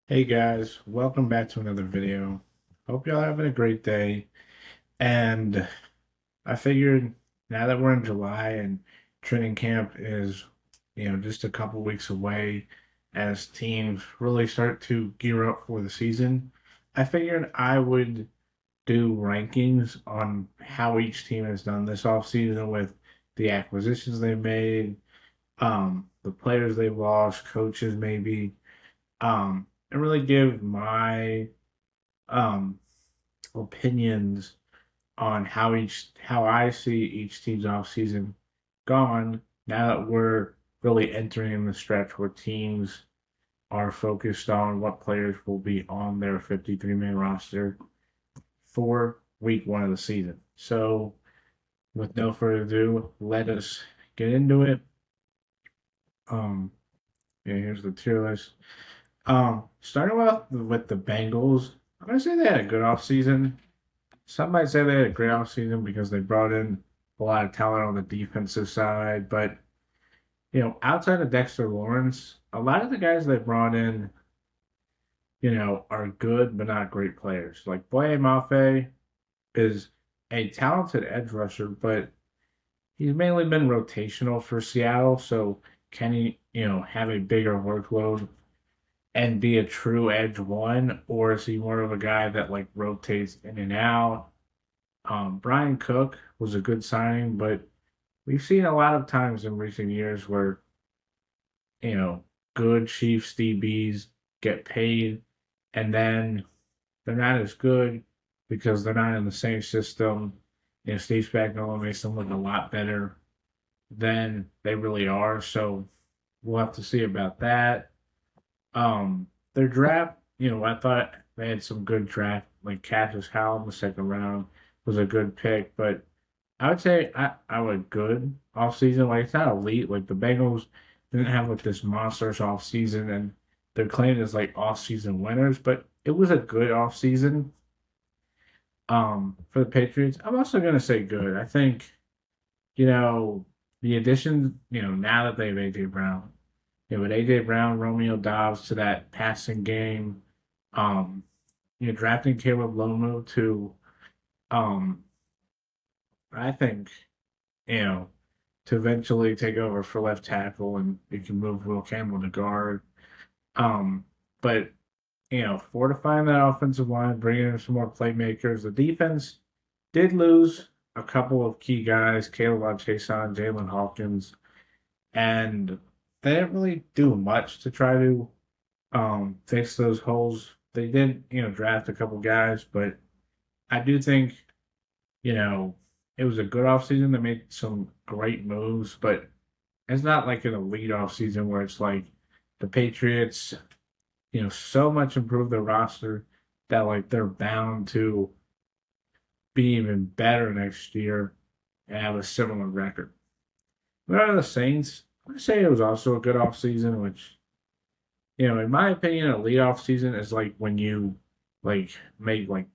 Hey guys, welcome back to another video. Hope y'all having a great day. And I figured now that we're in July and training camp is, just a couple weeks away as teams really start to gear up for the season, I figured I would do rankings on how each team has done this offseason with the acquisitions they made, the players they've lost, coaches maybe, and really give my um opinions on how I see each team's off season gone now that we're really entering the stretch where teams are focused on what players will be on their 53-man roster for week one of the season. So with no further ado, let us get into it. Um here's the tier list. Starting with the Bengals, I'm gonna say they had a good offseason. Some might say they had a great offseason because they brought in a lot of talent on the defensive side. But, outside of Dexter Lawrence, a lot of the guys they brought in, are good but not great players. Like Boye Mafe is a talented edge rusher, but he's mainly been rotational for Seattle. So can he, have a bigger workload and be a true edge one, or is he more of a guy that like rotates in and out? Brian Cook was a good signing, but we've seen a lot of times in recent years where, you know, good Chiefs DBs get paid and then they're not as good because they're not in the same system. Steve Spagnuolo makes them look a lot better than they really are. So we'll have to see about that. Their draft, I thought they had some good draft, like Cassius Howell in the second round was a good pick, but I would say I would good off season. Like it's not elite. Like the Bengals didn't have like this monstrous off season, and they're claimed as like off season winners, but it was a good off season. For the Patriots, I'm also gonna say good. I think you know the addition. Now that they have AJ Brown, with AJ Brown, Romeo Dobbs to that passing game, um, drafting Caleb Lomu to um, I think you know to eventually take over for left tackle, and you can move Will Campbell to guard. Um, but fortifying that offensive line, bringing in some more playmakers. The defense did lose a couple of key guys, Caleb Chason, Jalen Hawkins, and they didn't really do much to try to fix those holes. They did, draft a couple guys, but I do think, you know, it was a good offseason. They made some great moves, but it's not like an elite offseason where it's like the Patriots, so much improved their roster that like they're bound to be even better next year and have a similar record. But out of the Saints, I say it was also a good offseason, which, in my opinion, a lead off season is like when you like make like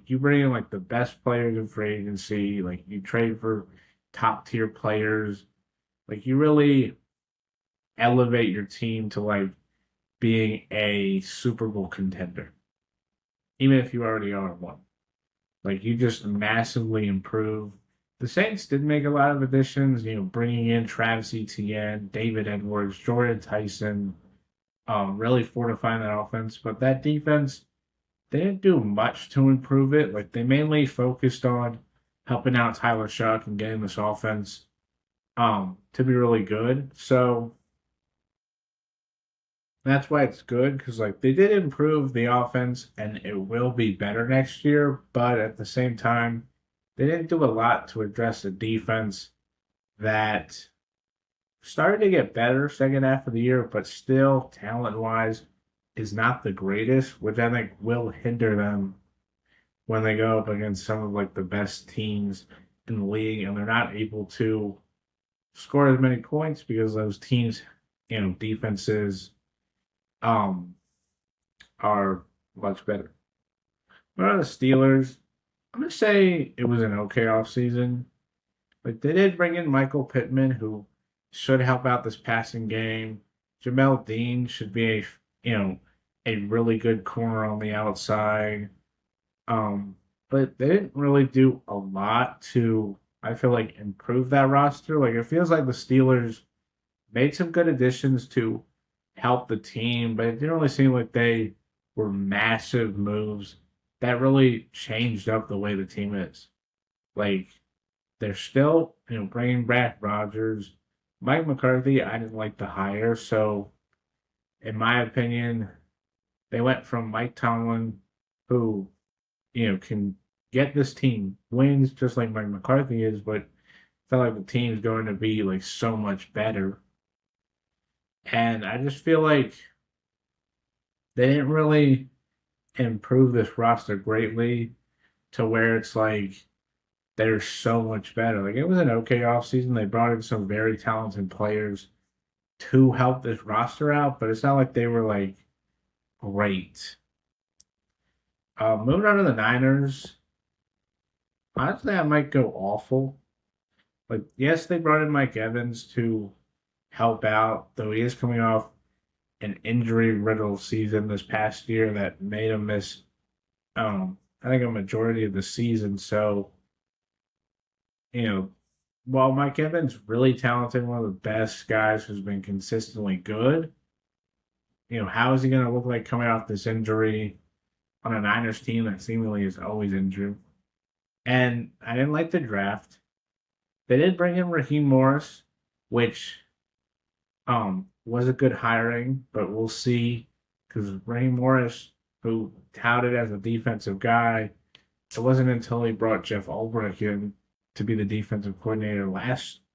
you bring in like the best players in free agency, like you trade for top tier players, like you really elevate your team to like being a Super Bowl contender, even if you already are one. Like you just massively improve. The Saints did make a lot of additions, bringing in Travis Etienne, David Edwards, Jordan Tyson, really fortifying that offense. But that defense, they didn't do much to improve it. Like they mainly focused on helping out Tyler Shuck and getting this offense to be really good. So that's why it's good because like they did improve the offense and it will be better next year, but at the same time, they didn't do a lot to address the defense that started to get better second half of the year, but still talent wise is not the greatest, which I think will hinder them when they go up against some of like the best teams in the league and they're not able to score as many points because those teams, defenses um are much better. But on the Steelers, I'm gonna say it was an okay offseason. Like they did bring in Michael Pittman, who should help out this passing game. Jamel Dean should be a a really good corner on the outside. Um, but they didn't really do a lot to, I feel like, improve that roster. Like, it feels like the Steelers made some good additions to help the team, but it didn't really seem like they were massive moves that really changed up the way the team is. Like, they're still, bringing back Rodgers. Mike McCarthy, I didn't like the hire, so in my opinion, they went from Mike Tomlin, who, can get this team wins just like Mike McCarthy is, but felt like the team's going to be like so much better. And I just feel like they didn't really improve this roster greatly to where it's like they're so much better. Like it was an okay offseason. They brought in some very talented players to help this roster out, but it's not like they were like great. Moving on to the Niners, honestly, I might go awful. Like, yes, they brought in Mike Evans to help out, though he is coming off an injury-riddled season this past year that made him miss, I think a majority of the season. So, you know, while Mike Evans really talented, one of the best guys who's been consistently good, how is he going to look like coming off this injury on a Niners team that seemingly is always injured? And I didn't like the draft. They did bring in Raheem Morris, which was a good hiring, but we'll see because Raheem Morris, who touted as a defensive guy, it wasn't until he brought Jeff Ulbrich in to be the defensive coordinator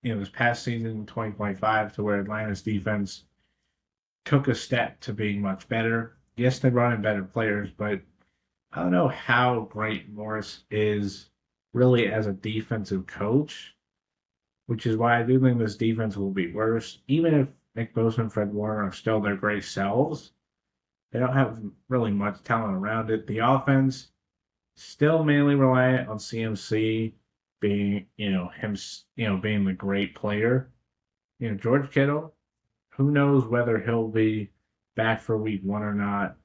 this past season in 2025 to where Atlanta's defense took a step to being much better. Yes, they brought in better players, but I don't know how great Morris is really as a defensive coach, which is why I do think this defense will be worse. Even if Nick Bosa and Fred Warner are still their great selves, they don't have really much talent around it. The offense still mainly reliant on CMC being, him, being the great player. George Kittle, who knows whether he'll be back for week one or not.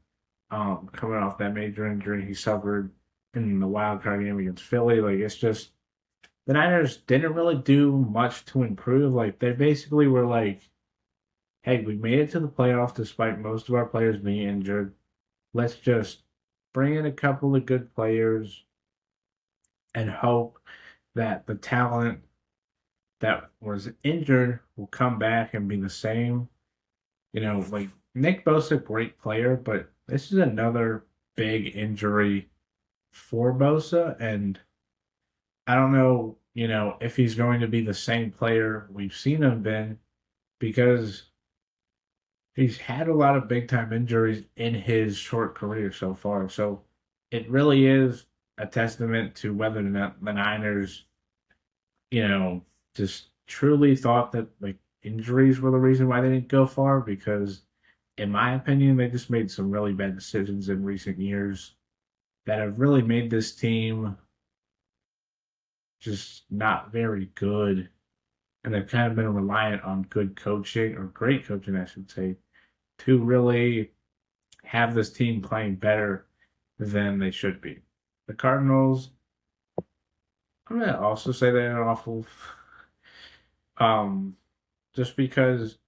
Coming off that major injury he suffered in the wild card game against Philly, like it's just the Niners didn't really do much to improve. Like they basically were like, "Hey, we made it to the playoffs despite most of our players being injured. Let's just bring in a couple of good players and hope that the talent that was injured will come back and be the same." Like Nick Bosa, great player, but this is another big injury for Bosa, and I don't know, if he's going to be the same player we've seen him been because he's had a lot of big time injuries in his short career so far. So it really is a testament to whether or not the Niners, you know, just truly thought that like injuries were the reason why they didn't go far because in my opinion, they just made some really bad decisions in recent years that have really made this team just not very good. And they've kind of been reliant on good coaching or great coaching, I should say, to really have this team playing better than they should be. The Cardinals, I'm gonna also say they're awful. Um, just because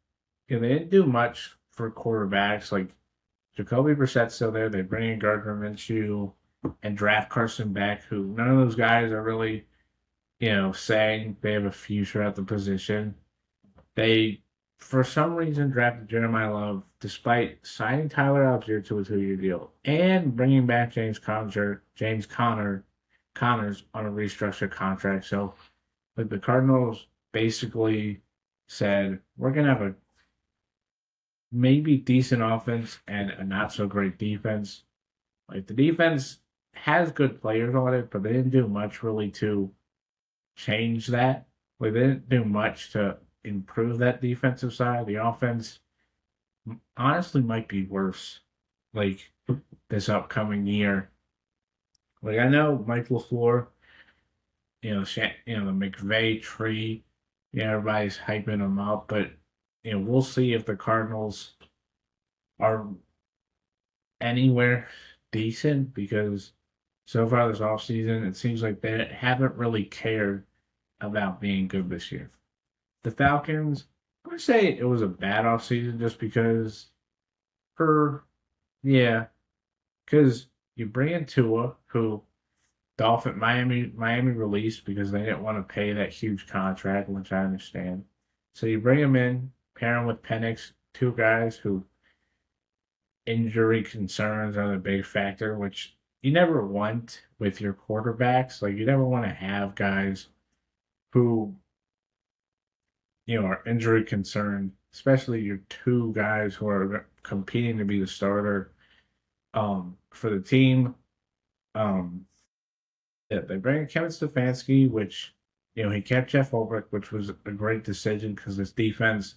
they didn't do much for quarterbacks. Like Jacoby Brissett's still there. They bring in Gardner Minshew and draft Carson Beck, who none of those guys are really, saying they have a future at the position. They, for some reason, drafted Jeremiah Love despite signing Tyler Algier to a 2-year deal and bringing back Connors on a restructured contract. So, like the Cardinals basically said, we're gonna have a maybe decent offense and a not so great defense. Like the defense has good players on it, but they didn't do much really to change that. Like they didn't do much to improve that defensive side. The offense honestly might be worse. Like this upcoming year. Like I know Mike LaFleur, the McVay tree, everybody's hyping him up, but we'll see if the Cardinals are anywhere decent because so far this offseason, it seems like they haven't really cared about being good this year. The Falcons, I would say it was a bad offseason just because for yeah, because you bring in Tua, who Miami released because they didn't want to pay that huge contract, which I understand. So you bring him in, pair him with Penix, two guys who injury concerns are the big factor, which you never want with your quarterbacks. Like you never want to have guys who are injury concerned, especially your two guys who are competing to be the starter for the team. Um, yeah, they bring in Kevin Stefanski, which he kept Jeff Ulbrich, which was a great decision because this defense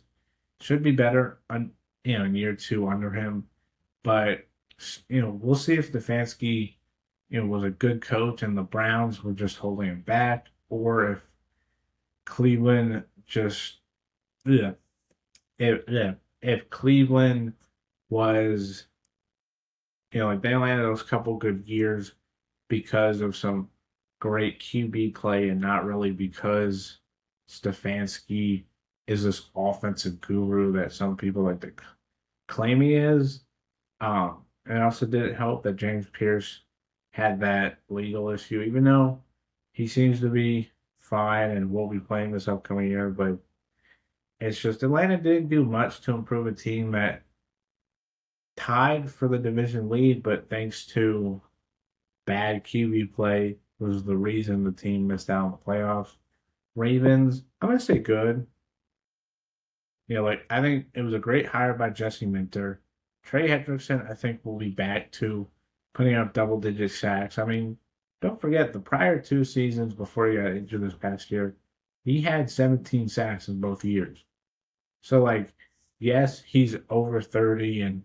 should be better on in year two under him. But we'll see if Stefanski was a good coach and the Browns were just holding him back, or if Cleveland just yeah, if Cleveland was like they only had those couple good years because of some great QB play and not really because Stefanski is this offensive guru that some people like to claim he is. And it also didn't help that James Pierce had that legal issue, even though he seems to be fine and will be playing this upcoming year. But it's just Atlanta didn't do much to improve a team that tied for the division lead, but thanks to bad QB play was the reason the team missed out on the playoffs. Ravens, I'm gonna say good. Like I think it was a great hire by Jesse Minter. Trey Hendrickson, I think, will be back to putting up double-digit sacks. I mean, don't forget the prior two seasons before he got injured this past year, he had 17 sacks in both years. So, like, yes, he's over 30, and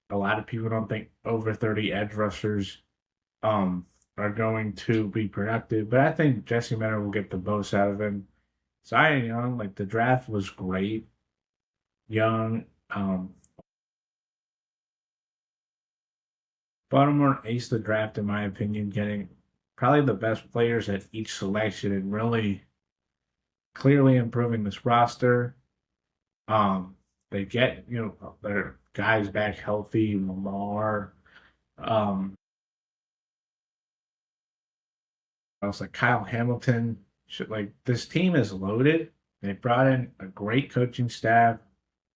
a lot of people don't think over 30 edge rushers are going to be productive, but I think Jesse Minter will get the most out of him. Cy Young, like the draft was great. Young, Baltimore aced the draft, in my opinion, getting probably the best players at each selection and really clearly improving this roster. They get, their guys back healthy, Lamar. I was like Kyle Hamilton. Like this team is loaded. They brought in a great coaching staff,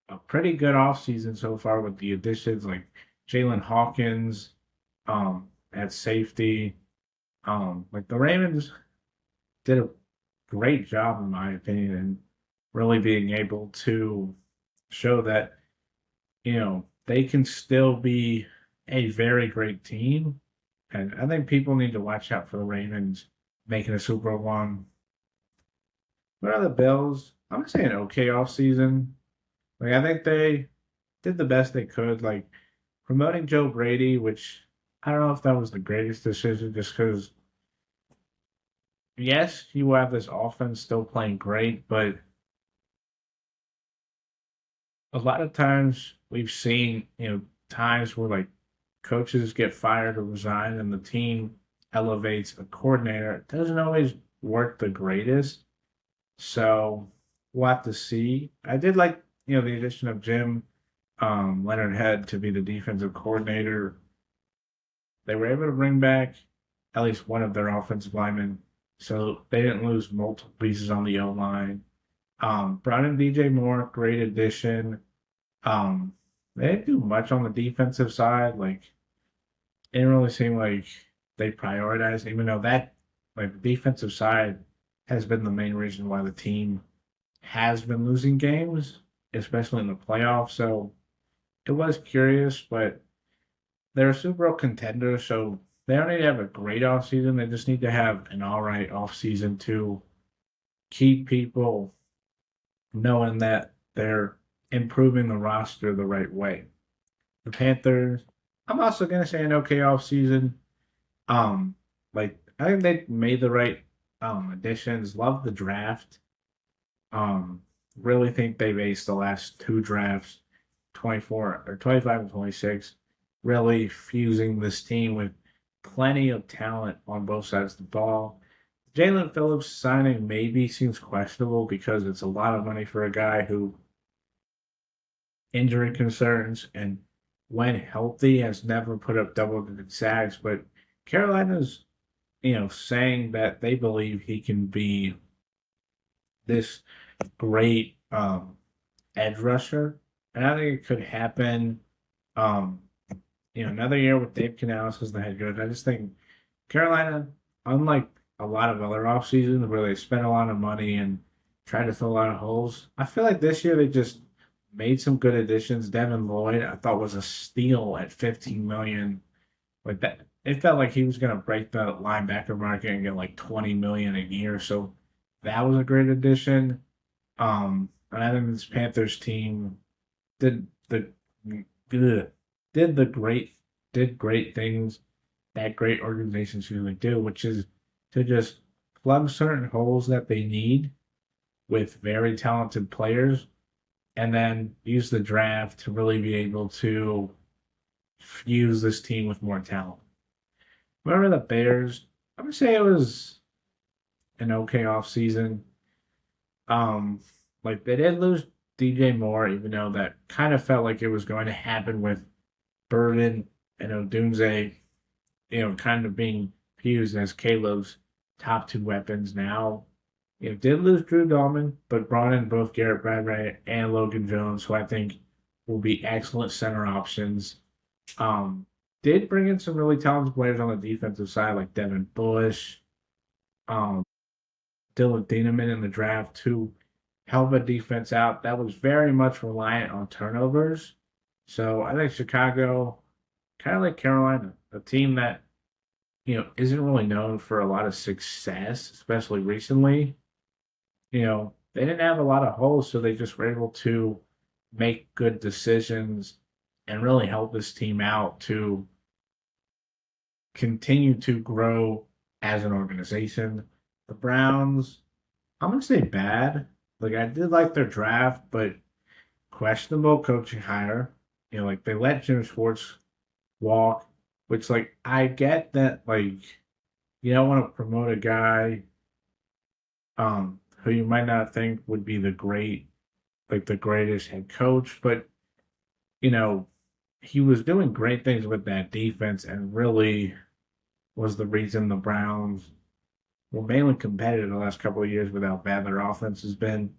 a pretty good offseason so far with the additions like Jalen Hawkins, at safety. Like the Ravens did a great job, in my opinion, in really being able to show that, they can still be a very great team. And I think people need to watch out for the Ravens making a Super Bowl run. What are the Bills? I'm gonna say an okay off season. Like I think they did the best they could. Like promoting Joe Brady, which I don't know if that was the greatest decision, just because yes, you have this offense still playing great, but a lot of times we've seen, times where like coaches get fired or resign and the team elevates a coordinator. It doesn't always work the greatest. So we'll have to see. I did like, the addition of Jim Leonard Head to be the defensive coordinator. They were able to bring back at least one of their offensive linemen, so they didn't lose multiple pieces on the O line. Brought in DJ Moore, great addition. Um, they didn't do much on the defensive side. Like, it didn't really seem like they prioritized, even though that, like, the defensive side has been the main reason why the team has been losing games, especially in the playoffs. So it was curious, but they're a Super Bowl contender, so they don't need to have a great offseason. They just need to have an all right offseason to keep people knowing that they're improving the roster the right way. The Panthers, I'm also gonna say an okay offseason. Like I think they made the right additions. Love the draft. Um, really think they've aced the last two drafts, 24 or 25 and 26. really fusing this team with plenty of talent on both sides of the ball. Jalen Phillips signing maybe seems questionable because it's a lot of money for a guy who injury concerns and when healthy has never put up double-digit sacks. But Carolina's, saying that they believe he can be this great edge rusher, and I think it could happen. Um, another year with Dave Canales as the head coach. I just think Carolina, unlike a lot of other off seasons where they spent a lot of money and tried to fill a lot of holes, I feel like this year they just made some good additions. Devin Lloyd, I thought was a steal at 15 million. Like that, it felt like he was going to break the linebacker market and get like 20 million a year. So that was a great addition. And I think this Panthers team did the ugh, did the great did great things that great organizations usually do, which is to just plug certain holes that they need with very talented players, and then use the draft to really be able to fuse this team with more talent. Remember the Bears? I would say it was an okay off season. Um, like they did lose DJ Moore, even though that kind of felt like it was going to happen with Burden and Odunze, kind of being fused as Caleb's top two weapons now. Did lose Drew Dahlman, but brought in both Garrett Bradbury and Logan Jones, who I think will be excellent center options. Um, did bring in some really talented players on the defensive side, like Devin Bush, um, Dylan Thieneman in the draft to help a defense out that was very much reliant on turnovers. So I think Chicago, kind of like Carolina, a team that isn't really known for a lot of success, especially recently. They didn't have a lot of holes, so they just were able to make good decisions and really help this team out to continue to grow as an organization. The Browns, I'm gonna say bad. Like I did like their draft, but questionable coaching hire. Like they let Jim Schwartz walk, which like I get that like you don't want to promote a guy who you might not think would be the greatest head coach, but you know, he was doing great things with that defense and really was the reason the Browns were mainly competitive the last couple of years with how bad their offense has been.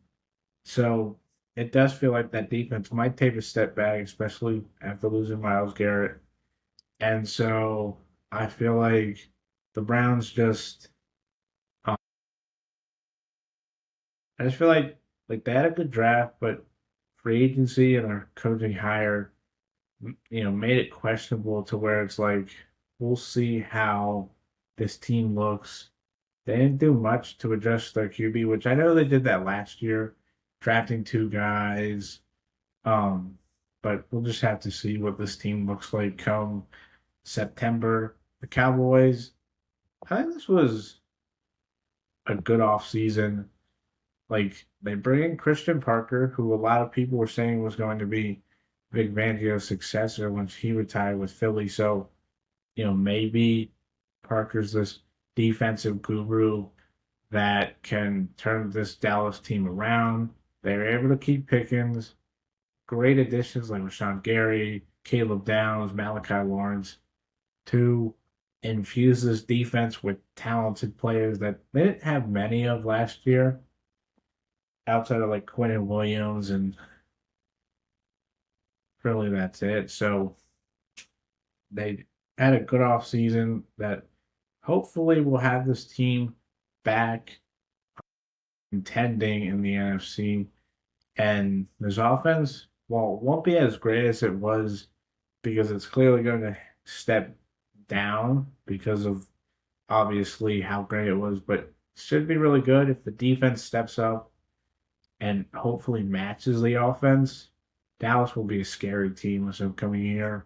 So it does feel like that defense might take a step back, especially after losing Myles Garrett. And so I feel like the Browns just, um, I just feel like they had a good draft, but free agency and our coaching hire, made it questionable to where it's like we'll see how this team looks. They didn't do much to adjust their QB, which I know they did that last year, drafting two guys. Um, but we'll just have to see what this team looks like come September. The Cowboys, I think this was a good off season. Like they bring in Christian Parker, who a lot of people were saying was going to be Vic Fangio's successor once he retired with Philly. So, maybe Parker's this defensive guru that can turn this Dallas team around. They were able to keep Pickens. Great additions like Rashawn Gary, Caleb Downs, Malachi Lawrence to infuse this defense with talented players that they didn't have many of last year, outside of like Quentin Williams, and really that's it. So they had a good off season that hopefully will have this team back contending in the NFC. And this offense, well, won't be as great as it was because it's clearly going to step down because of obviously how great it was, but should be really good if the defense steps up and hopefully matches the offense. Dallas will be a scary team this upcoming year.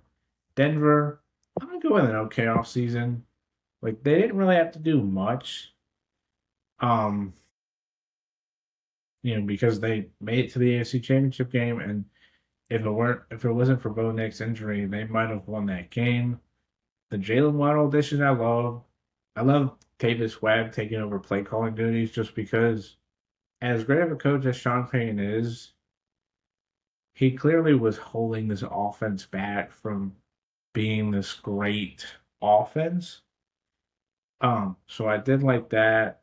Denver, I'm gonna go with an okay off season. Like they didn't really have to do much. Um, because they made it to the AFC Championship game and if it wasn't for Bo Nix's injury, they might have won that game. The Jalen Waddle addition, I love. I love Tavis Webb taking over play calling duties just because, as great of a coach as Sean Payton is, he clearly was holding this offense back from being this great offense. So I did like that.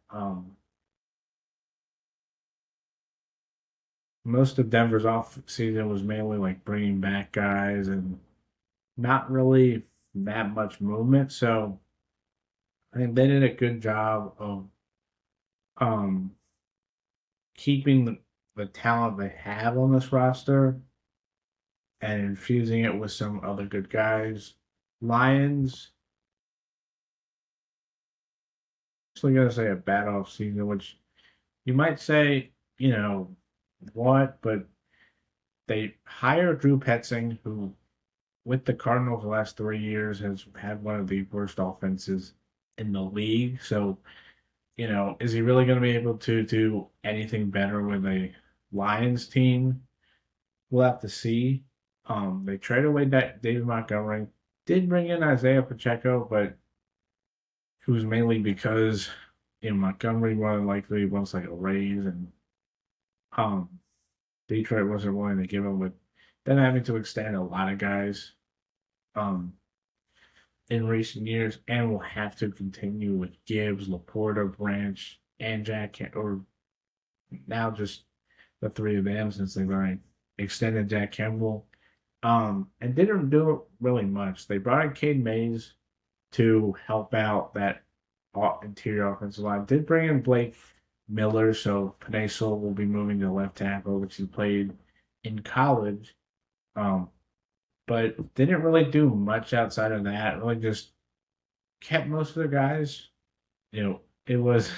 Most of Denver's off season was mainly like bringing back guys and not really that much movement. So I think they did a good job of um keeping the talent they have on this roster and infusing it with some other good guys. Lions, actually gonna say a bad off season, which you might say, what, but they hired Drew Petzing, who with the Cardinals the last 3 years has had one of the worst offenses in the league. So, is he really going to be able to do anything better with a Lions team? We'll have to see. They traded away that David Montgomery, did bring in Isaiah Pacheco, but it was mainly because Montgomery more than likely wants like a raise, and um Detroit wasn't willing to give him with them having to extend a lot of guys um in recent years, and will have to continue with Gibbs, Laporta, Branch, and Jack, or now just the three of them since they've already extended Jack Campbell. And didn't do really much. They brought in Cade Mays to help out that interior offensive line. Did bring in Blake Miller, so Panay Sewell will be moving to left tackle, which he played in college. Um, but didn't really do much outside of that. Really just kept most of the guys. It was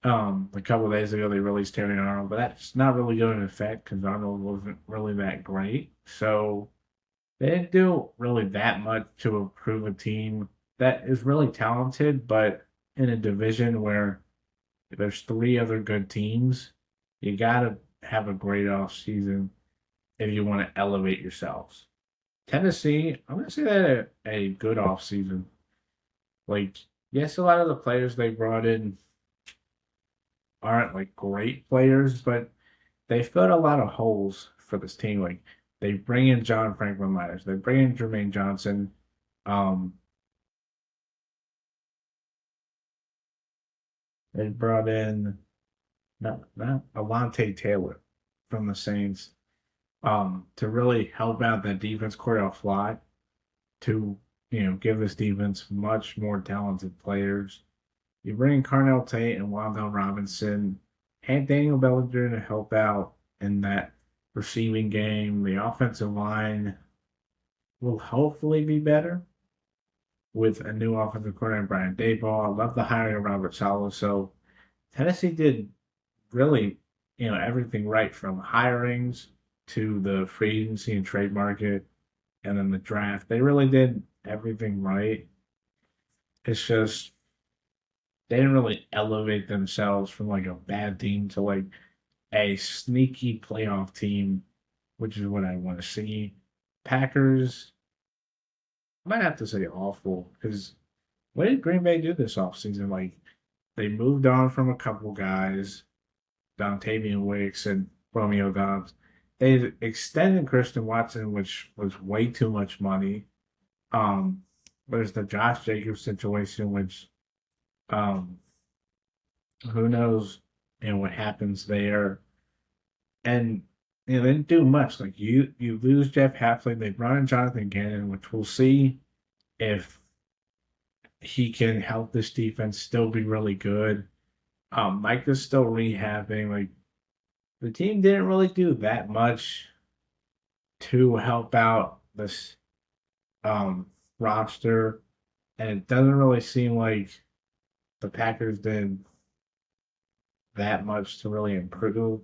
a couple of days ago they released Terry Arnold, but that's not really going to affect because Arnold wasn't really that great. So they didn't do really that much to improve a team that is really talented, but in a division where there's three other good teams, you gotta have a great off season if you want to elevate yourselves. Tennessee, I'm gonna say that a good off season. Like, yes, a lot of the players they brought in aren't like great players, but they filled a lot of holes for this team. Like, they bring in John Franklin Myers, they bring in Jermaine Johnson. Um, they brought in not Alante Taylor from the Saints to really help out that defense, Cordell Flott, to give this defense much more talented players. You bring in Carnell Tate and Wandell Robinson and Daniel Bellinger to help out in that receiving game. The offensive line will hopefully be better with a new offensive coordinator, Brian Daboll. I love the hiring of Robert Saleh. So Tennessee did really, everything right from hirings to the free agency and trade market and then the draft. They really did everything right. It's just they didn't really elevate themselves from like a bad team to like a sneaky playoff team, which is what I want to see. Packers, I might have to say awful because what did Green Bay do this offseason? Like they moved on from a couple guys, Dontavian Wicks and Romeo Dobbs. They extended Christian Watson, which was way too much money. Um, there's the Josh Jacobs situation, which um, who knows, what happens there. And they didn't do much. Like you lose Jeff Hafley, they brought in Jonathan Gannon, which we'll see if he can help this defense still be really good. Mike is still rehabbing. Like the team didn't really do that much to help out this um roster, and it doesn't really seem like the Packers did that much to really improve.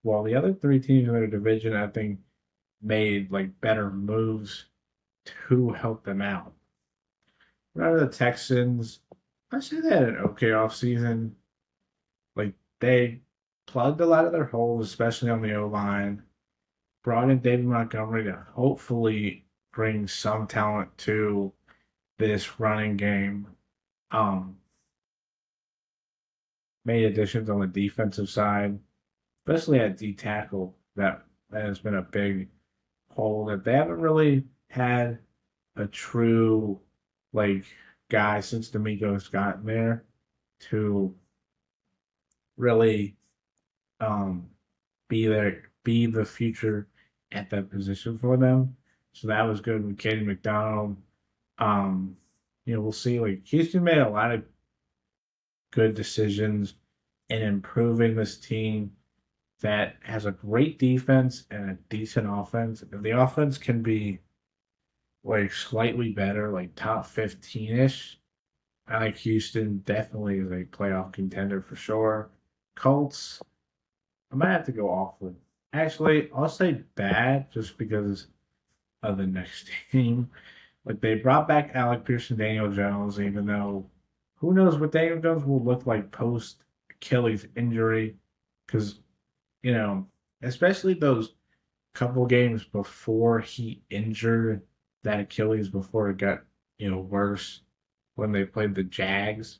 While the other three teams in their division, I think, made like better moves to help them out. Rather the Texans, I say they had an okay offseason. Like they plugged a lot of their holes, especially on the O line. brought in David Montgomery to hopefully bring some talent to this running game. Um, Made additions on the defensive side, especially at D tackle. That has been a big hole that they haven't really had a true like guy since D'Amico's gotten there to really um be the future at that position for them. So that was good with Katie McDonald. Um, we'll see. Like Houston made a lot of good decisions in improving this team that has a great defense and a decent offense. If the offense can be like slightly better, like top 15-ish, I think Houston definitely is a playoff contender for sure. Colts, I might have to go off with. Actually, I'll say bad just because of the next team. Like they brought back Alec Pierce and Daniel Jones, even though who knows what Daniel Jones will look like post Achilles injury. Because, you know, especially those couple games before he injured that Achilles before it got, worse when they played the Jags,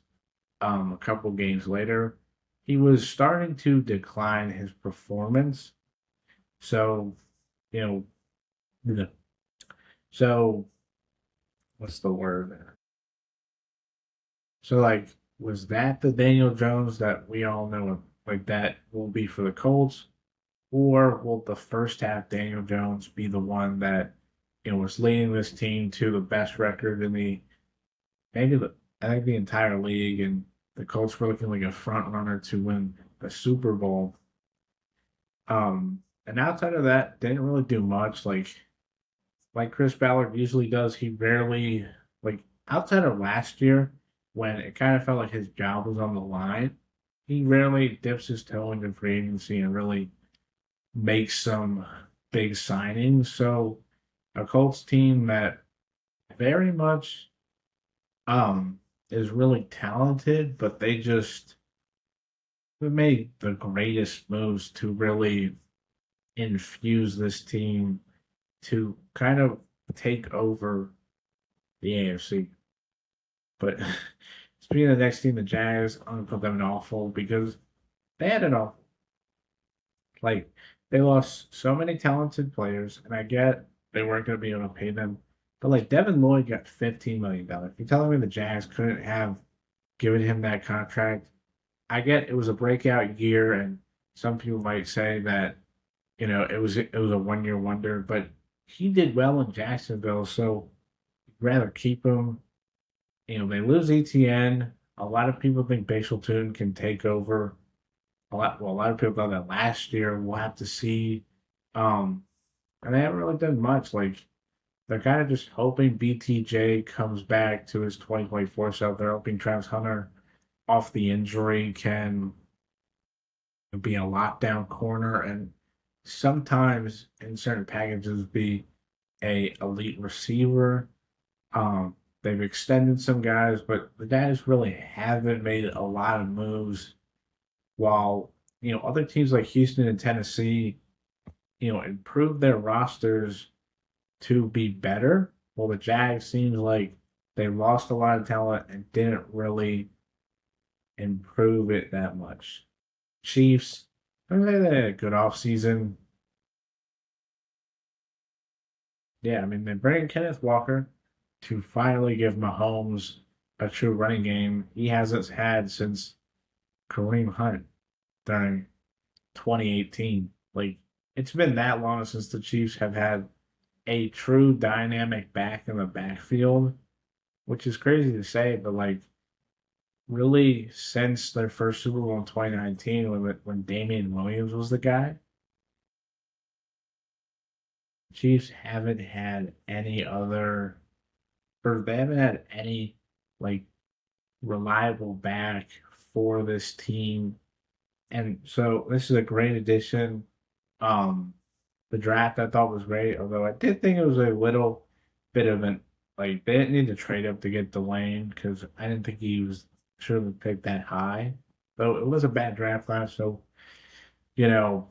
a couple games later, he was starting to decline his performance. So, you know, the- so what's the word? So like, was that the Daniel Jones that we all know like that will be for the Colts? Or will the first half Daniel Jones be the one that was leading this team to the best record in the maybe the I think the entire league, and the Colts were looking like a front runner to win the Super Bowl. And outside of that, didn't really do much. Like Chris Ballard usually does, he rarely like outside of last year when it kind of felt like his job was on the line. He rarely dips his toe into free agency and really makes some big signings. So a Colts team that very much um is really talented, but they just made the greatest moves to really infuse this team to kind of take over the AFC. But speaking of the next team, the Jags, I'm gonna put them in awful because they had it all. Like they lost so many talented players, and I get they weren't gonna be able to pay them. But like Devin Lloyd got $15 million. You're telling me the Jags couldn't have given him that contract? I get it was a breakout year, and some people might say that it was a 1 year wonder, but he did well in Jacksonville, so I'd rather keep him. They lose ETN. A lot of people think Bashal Tune can take over. A lot of people thought that last year. We'll have to see. Um, and they haven't really done much. Like they're kind of just hoping BTJ comes back to his 2024 self. They're hoping Travis Hunter off the injury can be a lockdown corner and sometimes in certain packages be a elite receiver. They've extended some guys, but the guys really haven't made a lot of moves. While other teams like Houston and Tennessee, improved their rosters to be better. Well, the Jags seems like they lost a lot of talent and didn't really improve it that much. Chiefs, I mean, they had a good offseason. Yeah, I mean, they bring in Kenneth Walker to finally give Mahomes a true running game he hasn't had since Kareem Hunt during 2018. Like, it's been that long since the Chiefs have had a true dynamic back in the backfield, which is crazy to say, but like, really since their first Super Bowl in 2019 when Damian Williams was the guy, Chiefs haven't had any other or they haven't had any like reliable back for this team. And so this is a great addition. The draft I thought was great, although I did think it was a little bit of an like they didn't need to trade up to get Delane because I didn't think he was should have picked that high. Though it was a bad draft class, so you know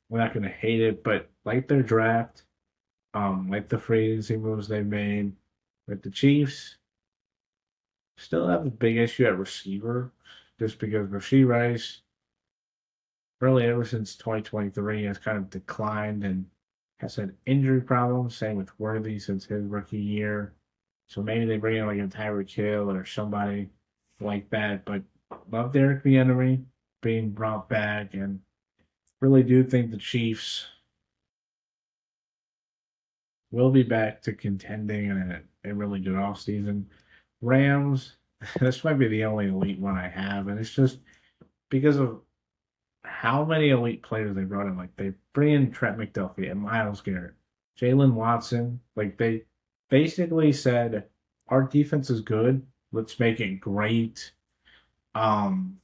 we're not going to hate it, but like their draft, like the free agency moves they made. With the Chiefs, still have a big issue at receiver, just because Rasheed Rice, really ever since 2023, has kind of declined and has had injury problems. Same with Worthy since his rookie year. So maybe they bring in like a Tyreek Hill or somebody like that. But love Derek Henry being brought back, and really do think the Chiefs will be back to contending in a really good offseason. Rams, this might be the only elite one I have, and it's just because of how many elite players they brought in. Like they bring in Trent McDuffie and Miles Garrett, Jalen Watson. Like they basically said, our defense is good. Let's make it great. Um,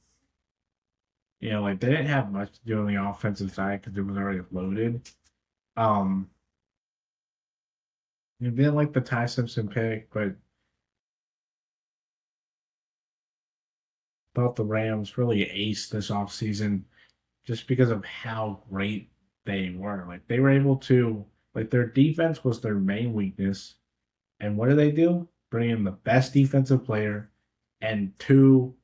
like they didn't have much to do on the offensive side because it was already loaded. Um, you didn't like the Ty Simpson pick, but thought the Rams really aced this offseason just because of how great they were. Like they were able to, like their defense was their main weakness. And what do they do? Bring in the best defensive player and two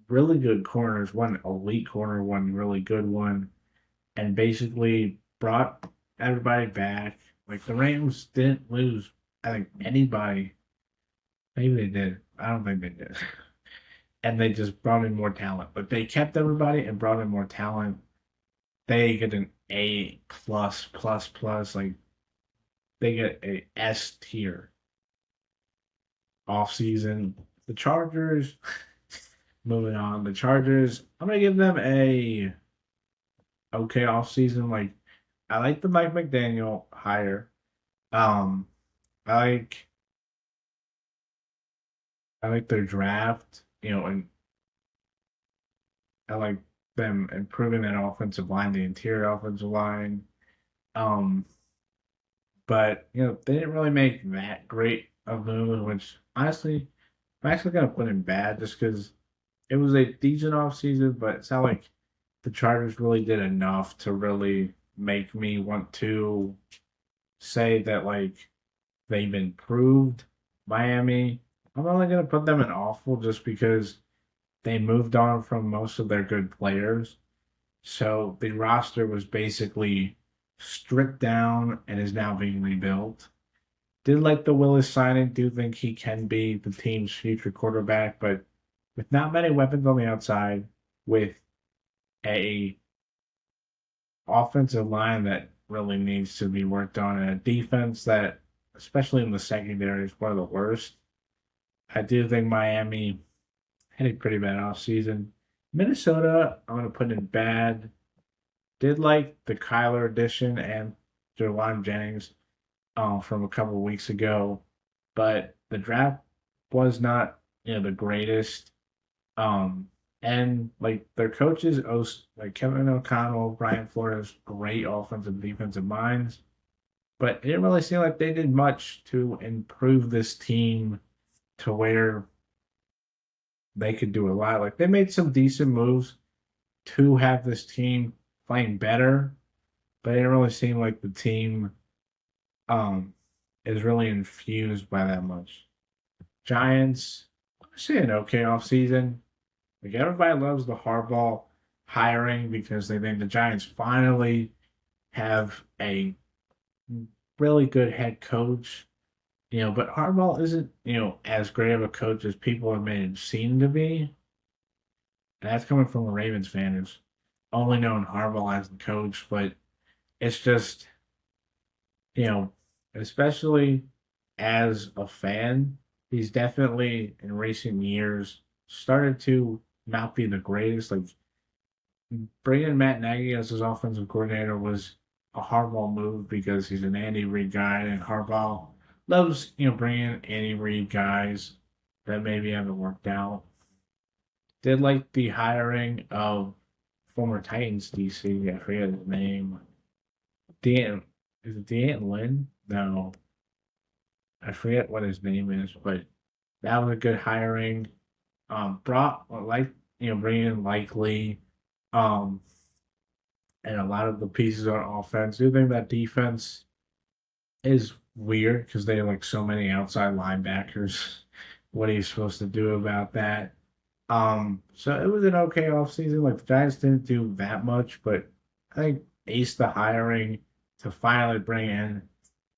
really good corners, one elite corner, one really good one, and basically brought everybody back. Like the Rams didn't lose, I think, anybody. Maybe they did. I don't think they did. And they just brought in more talent. But they kept everybody and brought in more talent. They get an A plus plus plus. Like they get a S tier off season. The Chargers, moving on. The Chargers, I'm gonna give them a okay off season. Like I like the Mike McDaniel hire. Um, I like I like their draft. And I like them improving that offensive line, the interior offensive line. Um, but they didn't really make that great of move, which honestly, I'm actually gonna put in bad just because it was a decent off season, but it's not like the Chargers really did enough to really make me want to say that like they've improved. Miami, I'm only gonna put them in awful just because they moved on from most of their good players. So the roster was basically stripped down and is now being rebuilt. Did like the Willis signing, do think he can be the team's future quarterback, but with not many weapons on the outside, with a offensive line that really needs to be worked on, and a defense that, especially in the secondary, is one of the worst. I do think Miami had a pretty bad offseason. Minnesota, I'm going to put in bad. Did like the Kyler addition and Jawan Jennings from a couple of weeks ago, but the draft was not the greatest. Um, and like their coaches, like Kevin O'Connell, Brian Flores, great offensive and defensive minds, but it didn't really seem like they did much to improve this team to where they could do a lot. Like they made some decent moves to have this team playing better, but it didn't really seem like the team um is really infused by that much. Giants, I'm seeing an okay offseason. Like everybody loves the Harbaugh hiring because they think the Giants finally have a really good head coach. But Harbaugh isn't, as great of a coach as people have made him seem to be. And that's coming from a Ravens fan who's only known Harbaugh as the coach, but it's just, you know, especially as a fan, he's definitely in recent years started to not be the greatest. Like bringing Matt Nagy as his offensive coordinator was a Harbaugh move because he's an Andy Reid guy, and Harbaugh loves, bringing Andy Reid guys that maybe haven't worked out. Did like the hiring of former Titans DC. I forget his name. Dan, is it Dan Lynn? No, I forget what his name is, but that was a good hiring. Brought like bringing in Likely. Um, and a lot of the pieces on offense. I do think that defense is weird because they have like so many outside linebackers. What are you supposed to do about that? So it was an okay offseason. Like the Giants didn't do that much, but I think ace the hiring to finally bring in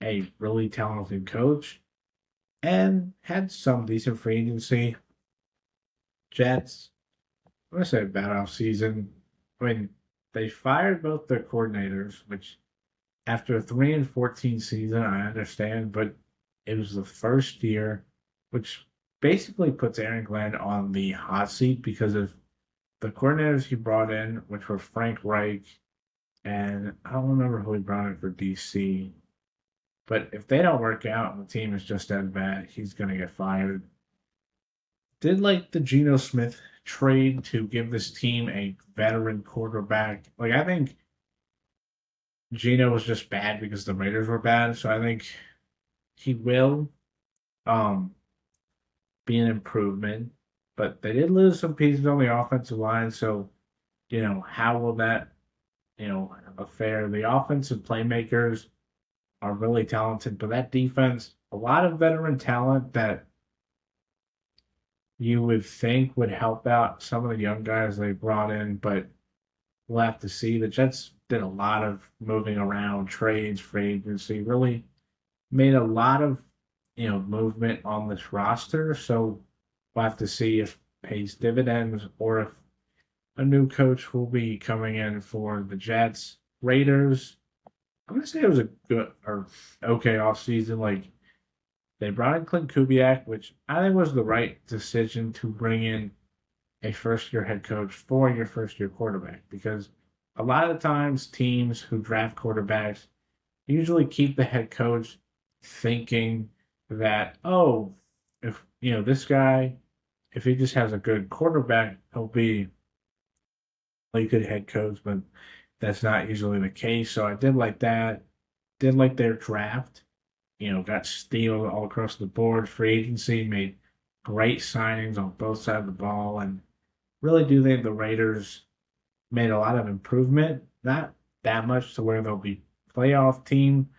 a really talented coach and had some decent free agency. Jets, I'm gonna say a bad offseason. I mean, they fired both their coordinators, which after a 3-14 season, I understand, but it was the first year, which basically puts Aaron Glenn on the hot seat because of the coordinators he brought in, which were Frank Reich and I don't remember who he brought in for DC. But if they don't work out and the team is just as bad, he's gonna get fired. Did like the Geno Smith trade to give this team a veteran quarterback. Like I think Geno was just bad because the Raiders were bad. So I think he will um be an improvement. But they did lose some pieces on the offensive line. So, how will that, affair? The offensive playmakers are really talented, but that defense, a lot of veteran talent that you would think would help out some of the young guys they brought in, but we'll have to see. The Jets did a lot of moving around, trades, free agency, really made a lot of movement on this roster. So we'll have to see if it pays dividends or if a new coach will be coming in for the Jets. Raiders, I'm gonna say it was a good or okay off season. Like they brought in Clint Kubiak, which I think was the right decision to bring in a first year head coach for your first year quarterback because a lot of times teams who draft quarterbacks usually keep the head coach thinking that, oh, if this guy, if he just has a good quarterback, he'll be a good head coach, but that's not usually the case. So I did like that. Did like their draft. Got steal all across the board. Free agency made great signings on both sides of the ball, and really do think the Raiders made a lot of improvement. Not that much to where they'll be playoff team,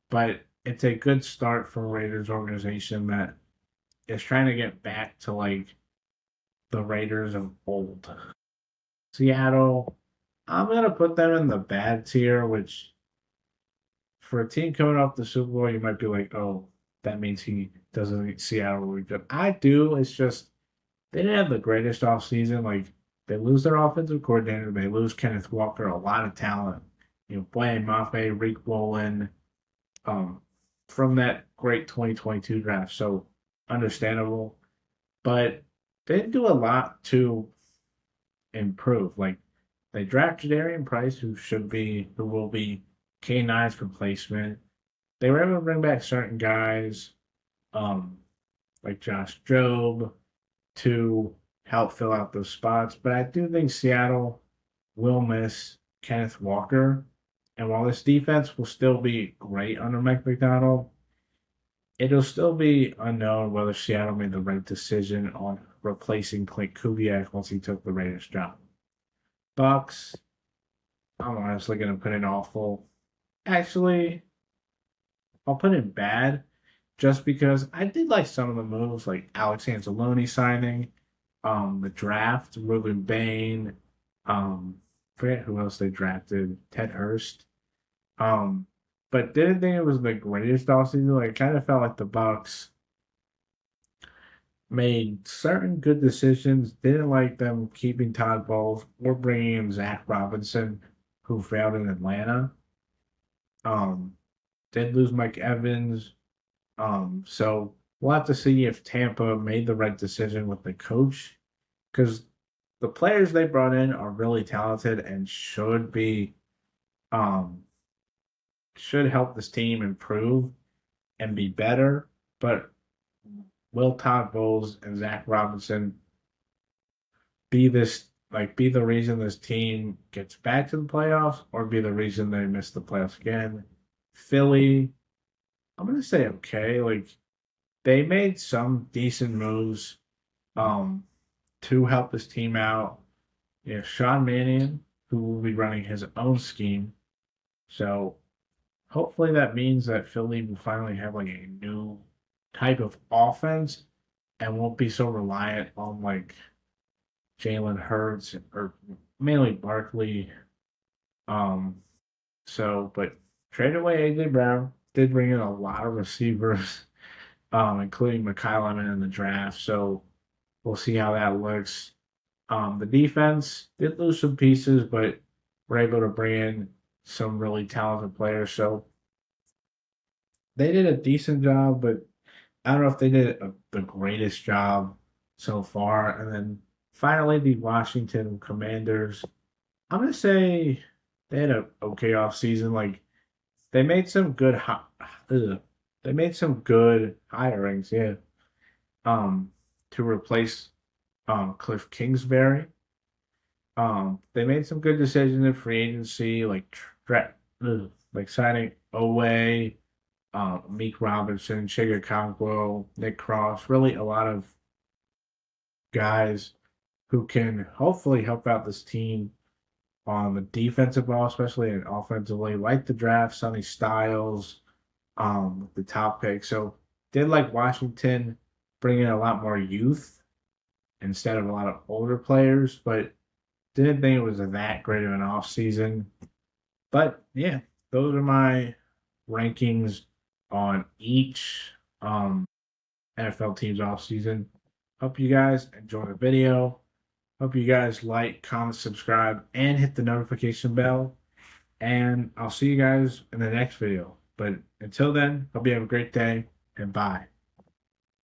but it's a good start for a Raiders organization that is trying to get back to like the Raiders of old. Seattle, I'm gonna put them in the bad tier, which for a team coming off the Super Bowl, you might be like, oh, that means he doesn't think Seattle will be good. I do. It's just they didn't have the greatest offseason. Like they lose their offensive coordinator, they lose Kenneth Walker, a lot of talent. Blaine Mafe, Rick Wolin, um, from that great 2022 draft. So understandable. But they didn't do a lot to improve. Like they drafted Darian Price, who will be K9's replacement. They were able to bring back certain guys, um, like Josh Jobe, to help fill out those spots. But I do think Seattle will miss Kenneth Walker. And while this defense will still be great under Mike McDonald, it'll still be unknown whether Seattle made the right decision on replacing Clint Kubiak once he took the Raiders job. Bucks, I'm honestly going to put in awful. Actually, I'll put in bad just because I did like some of the moves, like Alex Anzalone signing, the draft, Ruben Bain, forget who else they drafted, Ted Hurst. Um, but didn't think it was the greatest offseason. Like, it kind of felt like the Bucks made certain good decisions. Didn't like them keeping Todd Bowles or bringing in Zach Robinson, who failed in Atlanta. Um, did lose Mike Evans. So we'll have to see if Tampa made the right decision with the coach because the players they brought in are really talented and um should help this team improve and be better. But will Todd Bowles and Zach Robinson be the reason this team gets back to the playoffs or be the reason they miss the playoffs again? Philly, I'm gonna say okay. Like they made some decent moves um to help this team out. Sean Mannion, who will be running his own scheme. So hopefully that means that Philly will finally have like a new type of offense and won't be so reliant on like Jalen Hurts or mainly Barkley. Um, but trade away AJ Brown did bring in a lot of receivers, including McCollum in the draft. So we'll see how that looks. The defense did lose some pieces, but we're able to bring in some really talented players. So they did a decent job, but I don't know if they did the greatest job so far. And then finally, the Washington Commanders. I'm gonna say they had a okay off season. Like they made some good, they made some good hirings, yeah. To replace Cliff Kingsbury. They made some good decisions in free agency, like signing Owe, Meek Robinson, Chigga Conquo, Nick Cross. Really, a lot of guys who can hopefully help out this team on the defensive ball, especially and offensively. Like the draft, Sonny Styles, the top pick. So did like Washington bring in a lot more youth instead of a lot of older players, but didn't think it was that great of an off season. But yeah, those are my rankings on each NFL team's off season. Hope you guys enjoy the video. Hope you guys like, comment, subscribe, and hit the notification bell. And I'll see you guys in the next video. But until then, hope you have a great day and bye.